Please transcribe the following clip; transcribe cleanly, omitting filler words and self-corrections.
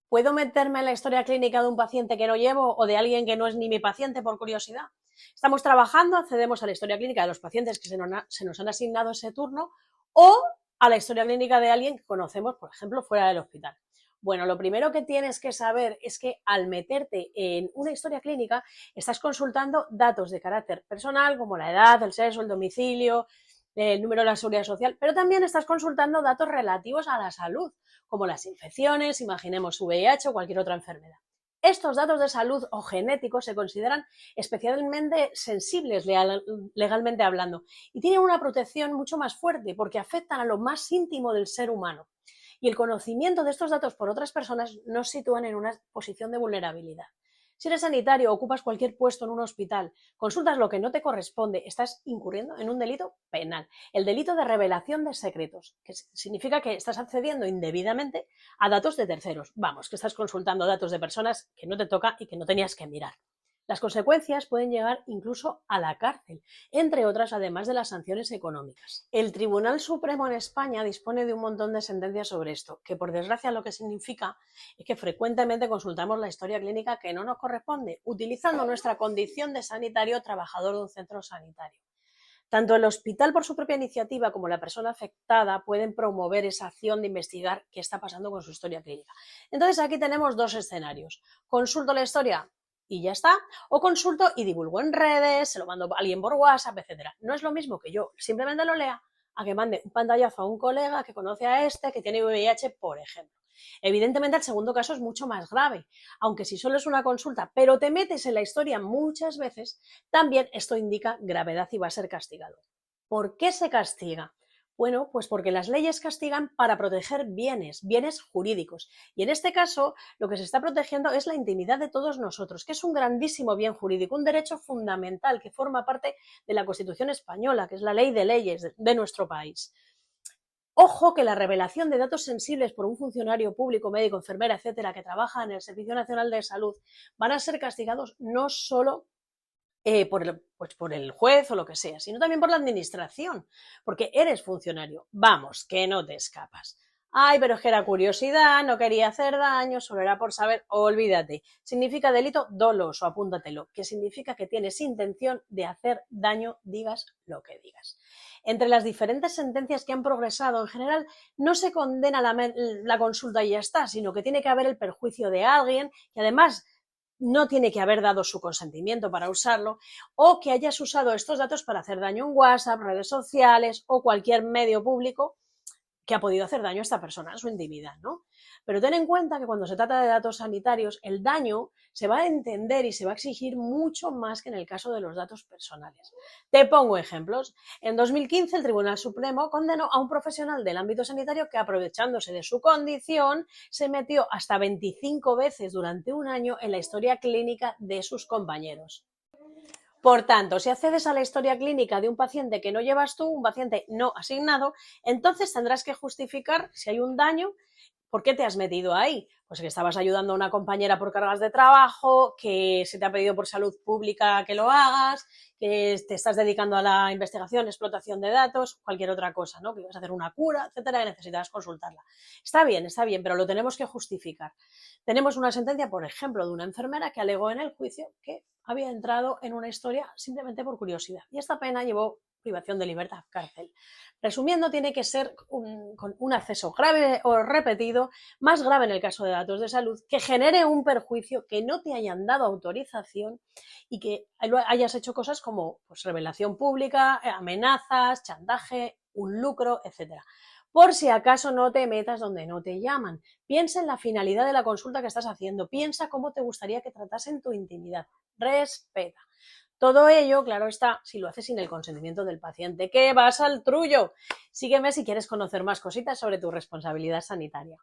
¿Puedo meterme en la historia clínica de un paciente que no llevo o de alguien que no es ni mi paciente por curiosidad? Estamos trabajando, accedemos a la historia clínica de los pacientes que se nos han asignado ese turno o a la historia clínica de alguien que conocemos, por ejemplo, fuera del hospital. Bueno, lo primero que tienes que saber es que al meterte en una historia clínica estás consultando datos de carácter personal como la edad, el sexo, el domicilio, el número de la seguridad social, pero también estás consultando datos relativos a la salud, como las infecciones, imaginemos VIH o cualquier otra enfermedad. Estos datos de salud o genéticos se consideran especialmente sensibles legalmente hablando y tienen una protección mucho más fuerte porque afectan a lo más íntimo del ser humano. Y el conocimiento de estos datos por otras personas nos sitúan en una posición de vulnerabilidad. Si eres sanitario, ocupas cualquier puesto en un hospital, consultas lo que no te corresponde, estás incurriendo en un delito penal, el delito de revelación de secretos, que significa que estás accediendo indebidamente a datos de terceros. Vamos, que estás consultando datos de personas que no te toca y que no tenías que mirar. Las consecuencias pueden llegar incluso a la cárcel, entre otras, además de las sanciones económicas. El Tribunal Supremo en España dispone de un montón de sentencias sobre esto, que por desgracia lo que significa es que frecuentemente consultamos la historia clínica que no nos corresponde, utilizando nuestra condición de sanitario o trabajador de un centro sanitario. Tanto el hospital por su propia iniciativa como la persona afectada pueden promover esa acción de investigar qué está pasando con su historia clínica. Entonces aquí tenemos dos escenarios. Consulto la historia y ya está, o consulto y divulgo en redes, se lo mando a alguien por WhatsApp, etcétera. No es lo mismo que yo simplemente lo lea a que mande un pantallazo a un colega que conoce a este que tiene VIH, por ejemplo. Evidentemente el segundo caso es mucho más grave, aunque si solo es una consulta, pero te metes en la historia muchas veces, también esto indica gravedad y va a ser castigado. ¿Por qué se castiga? Bueno, pues porque las leyes castigan para proteger bienes, bienes jurídicos. Y en este caso, lo que se está protegiendo es la intimidad de todos nosotros, que es un grandísimo bien jurídico, un derecho fundamental que forma parte de la Constitución española, que es la ley de leyes de nuestro país. Ojo que la revelación de datos sensibles por un funcionario público, médico, enfermera, etcétera, que trabaja en el Servicio Nacional de Salud, van a ser castigados no solo por el juez o lo que sea, sino también por la administración, porque eres funcionario. Vamos, que no te escapas. Ay, pero es que era curiosidad, no quería hacer daño, solo era por saber, olvídate. Significa delito doloso, apúntatelo, que significa que tienes intención de hacer daño, digas lo que digas. Entre las diferentes sentencias que han progresado, en general, no se condena la consulta y ya está, sino que tiene que haber el perjuicio de alguien que además no tiene que haber dado su consentimiento para usarlo, o que hayas usado estos datos para hacer daño en WhatsApp, redes sociales o cualquier medio público que ha podido hacer daño a esta persona, a su intimidad, ¿no? Pero ten en cuenta que cuando se trata de datos sanitarios, el daño se va a entender y se va a exigir mucho más que en el caso de los datos personales. Te pongo ejemplos. En 2015 el Tribunal Supremo condenó a un profesional del ámbito sanitario que, aprovechándose de su condición, se metió hasta 25 veces durante un año en la historia clínica de sus compañeros. Por tanto, si accedes a la historia clínica de un paciente que no llevas tú, un paciente no asignado, entonces tendrás que justificar si hay un daño. ¿Por qué te has metido ahí? Pues que estabas ayudando a una compañera por cargas de trabajo, que se te ha pedido por salud pública que lo hagas, que te estás dedicando a la investigación, explotación de datos, cualquier otra cosa, ¿no? Que ibas a hacer una cura, etcétera, que necesitabas consultarla. Está bien, pero lo tenemos que justificar. Tenemos una sentencia, por ejemplo, de una enfermera que alegó en el juicio que había entrado en una historia simplemente por curiosidad. Y esta pena llevó privación de libertad, cárcel. Resumiendo, tiene que ser con un acceso grave o repetido, más grave en el caso de datos de salud, que genere un perjuicio, que no te hayan dado autorización y que hayas hecho cosas como pues, revelación pública, amenazas, chantaje, un lucro, etcétera. Por si acaso no te metas donde no te llaman. Piensa en la finalidad de la consulta que estás haciendo. Piensa cómo te gustaría que tratasen tu intimidad. Respeta. Todo ello, claro está, si lo haces sin el consentimiento del paciente. ¡Que vas al trullo! Sígueme si quieres conocer más cositas sobre tu responsabilidad sanitaria.